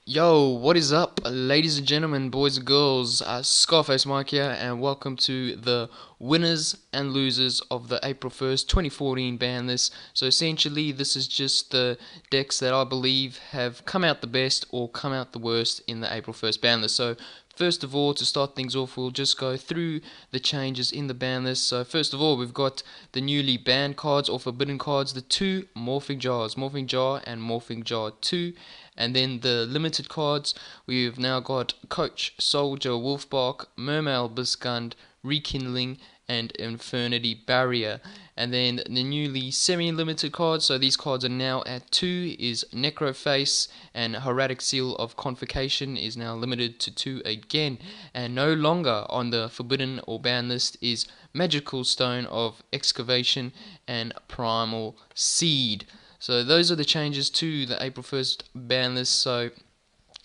Yo, what is up, ladies and gentlemen, boys and girls? Scarface Mike here, and welcome to the winners and losers of the April 1st, 2014 ban list. So essentially, this is just the decks that I believe have come out the best or come out the worst in the April 1st ban list. So first of all, to start things off, we'll just go through the changes in the ban list. So first of all, we've got the newly banned cards or forbidden cards, the two Morphing Jars, Morphing Jar and Morphing Jar 2. And then the limited cards, we've now got Coach, Soldier, Wolfbark, Mermail, Biscund, Rekindling, and Infernity Barrier. And then the newly semi-limited cards, so these cards are now at 2, is Necroface, and Hieratic Seal of Convocation is now limited to 2 again. And no longer on the forbidden or banned list is Magical Stone of Excavation and Primal Seed. So those are the changes to the April 1st ban list. So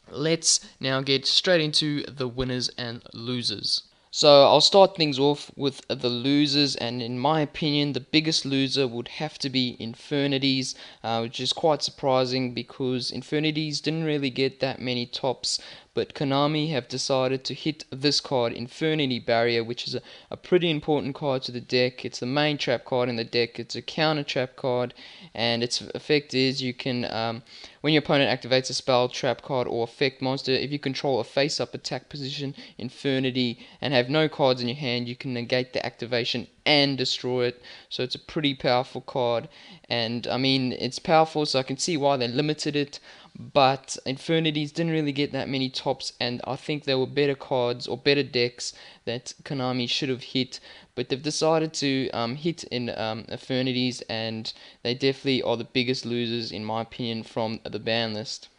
let's now get straight into the winners and losers. So I'll start things off with the losers, and in my opinion, the biggest loser would have to be Infernities, which is quite surprising because Infernities didn't really get that many tops, but Konami have decided to hit this card, Infernity Barrier, which is a pretty important card to the deck. It's the main trap card in the deck. It's a counter trap card, and its effect is you can, when your opponent activates a spell, trap card, or effect monster, if you control a face-up attack position, Infernity, and have no cards in your hand, you can negate the activation and destroy it. So it's a pretty powerful card, and I mean, it's powerful, so I can see why they limited it. But Infernities didn't really get that many tops, and I think there were better cards or better decks that Konami should have hit, but they've decided to hit in Infernities, and they definitely are the biggest losers in my opinion from the ban list.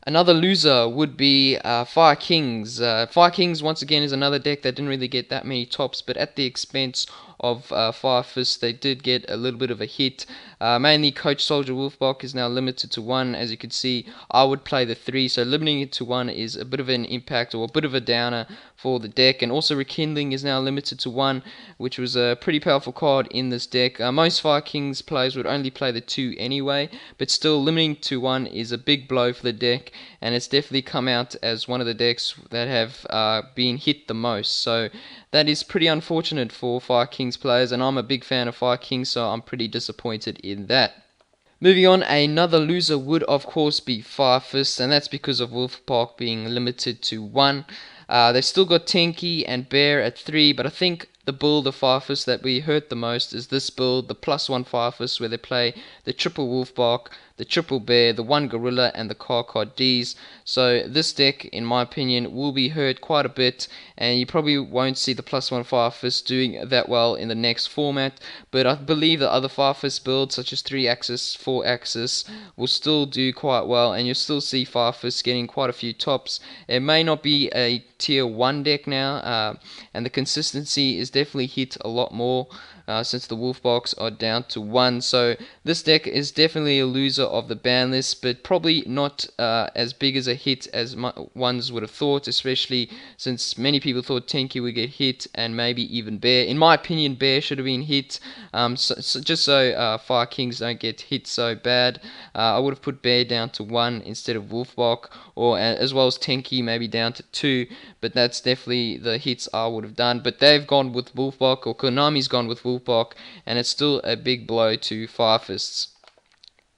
Another loser would be Fire Kings. Fire Kings, once again, is another deck that didn't really get that many tops, but at the expense of Fire Fist, they did get a little bit of a hit. Mainly, Coach Soldier Wolfbark is now limited to 1. As you can see, I would play the 3, so limiting it to 1 is a bit of an impact or a bit of a downer for the deck. And also, Rekindling is now limited to 1, which was a pretty powerful card in this deck. Most Fire Kings players would only play the 2 anyway, but still, limiting to 1 is a big blow for the deck, and it's definitely come out as one of the decks that have been hit the most. So that is pretty unfortunate for Fire Kings players, and I'm a big fan of Fire Kings, so I'm pretty disappointed in that. Moving on, another loser would of course be Fire Fist, and that's because of Wolfpark being limited to 1. They've still got Tenki and Bear at 3, but I think the build of Fire Fist that we hurt the most is this build, the +1 Fire Fist, where they play the triple Wolfbark, the triple Bear, the 1 Gorilla, and the card Ds. So this deck, in my opinion, will be hurt quite a bit, and you probably won't see the +1 Fire Fist doing that well in the next format, but I believe that other Fire Fist builds, such as 3-axis, 4-axis, will still do quite well, and you'll still see Fire Fist getting quite a few tops. It may not be a tier 1 deck now, and the consistency is definitely hit a lot more since the Wolfbarks are down to 1. So this deck is definitely a loser of the ban list, but probably not as big as a hit as ones would have thought, especially since many people thought Tenki would get hit and maybe even Bear. In my opinion, Bear should have been hit, just so Fire Kings don't get hit so bad. I would have put Bear down to 1 instead of Wolfbark, or as well as Tenki maybe down to 2, but that's definitely the hits I would have done. But they've gone with Wolfbark, or Konami's gone with Wolfbark, and it's still a big blow to Fire Fists.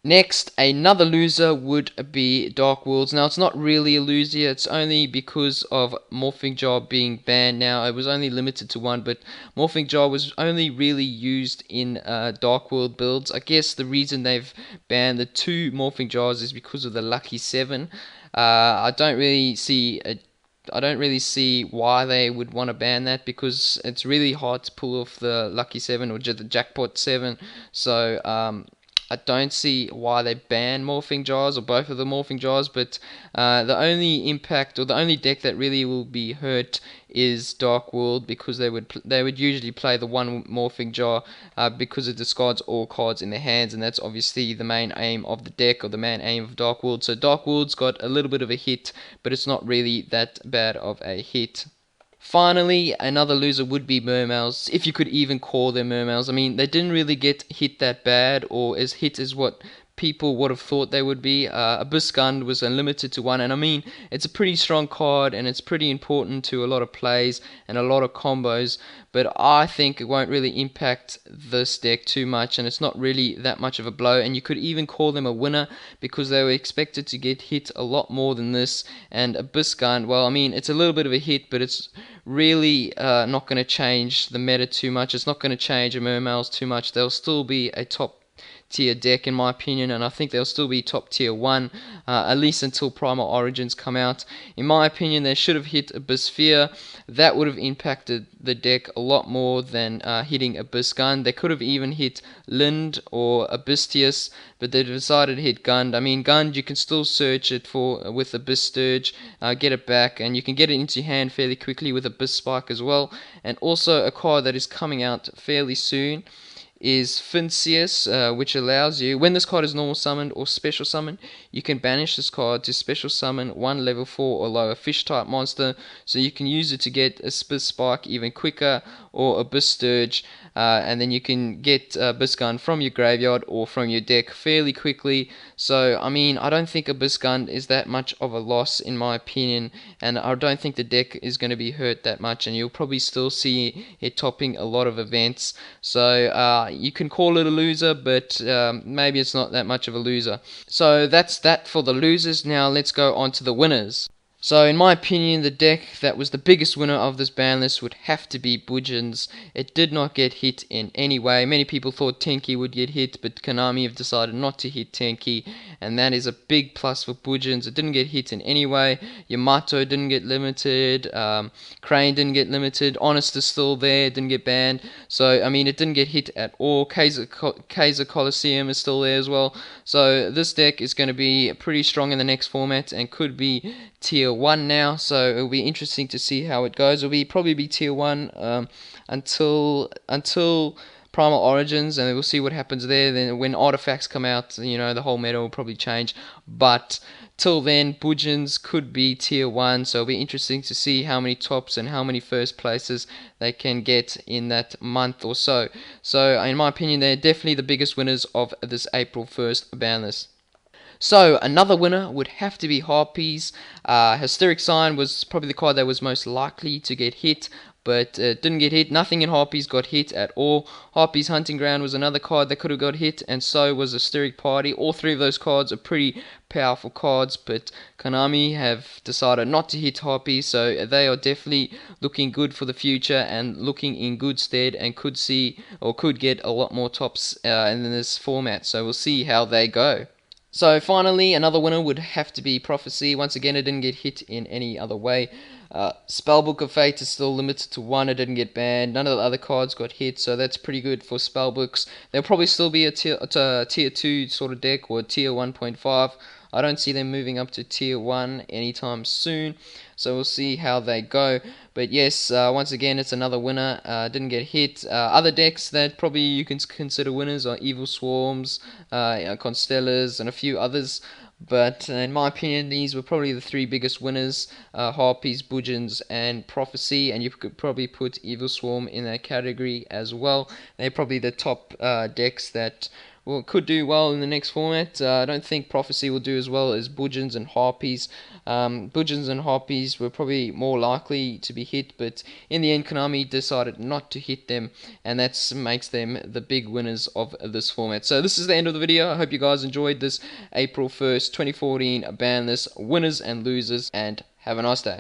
Next, another loser would be Dark Worlds. Now, it's not really a loser, it's only because of Morphing Jar being banned now. It was only limited to 1, but Morphing Jar was only really used in Dark World builds. I guess the reason they've banned the 2 Morphing Jars is because of the Lucky 7. I don't really see why they would want to ban that, because it's really hard to pull off the Lucky 7 or the Jackpot 7. So I don't see why they ban Morphing Jars, or both of the Morphing Jars, but the only impact, or the only deck that really will be hurt is Dark World, because they would usually play the 1 Morphing Jar because it discards all cards in their hands, and that's obviously the main aim of the deck, or the main aim of Dark World. So Dark World's got a little bit of a hit, but it's not really that bad of a hit. Finally, another loser would be Mermails, if you could even call them Mermails. I mean, they didn't really get hit that bad, or as hit as what people would have thought they would be. Abyss Gun was limited to one, and I mean, it's a pretty strong card and it's pretty important to a lot of plays and a lot of combos, but I think it won't really impact this deck too much, and it's not really that much of a blow, and you could even call them a winner because they were expected to get hit a lot more than this. And Abyss Gun, well, I mean, it's a little bit of a hit, but it's really not going to change the meta too much. It's not going to change a Mermails too much. They'll still be a top tier deck in my opinion, and I think they'll still be top tier 1 at least until Primal Origins come out. In my opinion, they should have hit Abyssphere. That would have impacted the deck a lot more than hitting Abyss Gun. They could have even hit Lind or Abysstius, but they decided to hit Gund. I mean, Gund, you can still search it for with Abyss Sturge, get it back, and you can get it into your hand fairly quickly with Abyss Spike as well. And also a card that is coming out fairly soon is Finceus, which allows you, when this card is normal summoned or special summoned, you can banish this card to special summon one level 4 or lower fish type monster, so you can use it to get a Abyss Spike even quicker, or Abyss Sturge, and then you can get Abyss Gun from your graveyard or from your deck fairly quickly. So I mean, I don't think Abyss Gun is that much of a loss in my opinion, and I don't think the deck is going to be hurt that much, and you'll probably still see it topping a lot of events. So you can call it a loser, but maybe it's not that much of a loser. So that's that for the losers. Now let's go on to the winners. So in my opinion, the deck that was the biggest winner of this ban list would have to be Budgeons. It did not get hit in any way. Many people thought Tenki would get hit, but Konami have decided not to hit Tenki, and that is a big plus for Budgeons. It didn't get hit in any way. Yamato didn't get limited. Crane didn't get limited. Honest is still there, didn't get banned. So I mean, it didn't get hit at all. Kaiser Coliseum is still there as well. So this deck is going to be pretty strong in the next format and could be tier 1 now, so it'll be interesting to see how it goes. It'll probably be tier 1 until Primal Origins, and we'll see what happens there. Then when artifacts come out, you know, the whole meta will probably change, but till then Budgeons could be tier 1, so it'll be interesting to see how many tops and how many first places they can get in that month or so. So in my opinion, they're definitely the biggest winners of this April 1st ban list. So another winner would have to be Harpies. Hysteric Sign was probably the card that was most likely to get hit, but didn't get hit. Nothing in Harpies got hit at all. Harpies Hunting Ground was another card that could have got hit, and so was Hysteric Party. All three of those cards are pretty powerful cards, but Konami have decided not to hit Harpies, so they are definitely looking good for the future and looking in good stead, and could see or could get a lot more tops in this format. So we'll see how they go. So finally, another winner would have to be Prophecy. Once again, it didn't get hit in any other way. Spellbook of Fate is still limited to 1. It didn't get banned. None of the other cards got hit, so that's pretty good for Spellbooks. There'll probably still be a tier 2 sort of deck, or tier 1.5. I don't see them moving up to tier 1 anytime soon, so we'll see how they go. But yes, once again, it's another winner. Didn't get hit. Other decks that probably you can consider winners are Evil Swarms, Constellas, and a few others. But in my opinion, these were probably the three biggest winners: Harpies, Budgeons, and Prophecy. And you could probably put Evil Swarm in that category as well. They're probably the top decks that could do well in the next format. I don't think Prophecy will do as well as Budgeons and Harpies. Budgeons and Harpies were probably more likely to be hit, but in the end Konami decided not to hit them, and that makes them the big winners of this format. So this is the end of the video. I hope you guys enjoyed this April 1st 2014 ban list winners and losers, and have a nice day.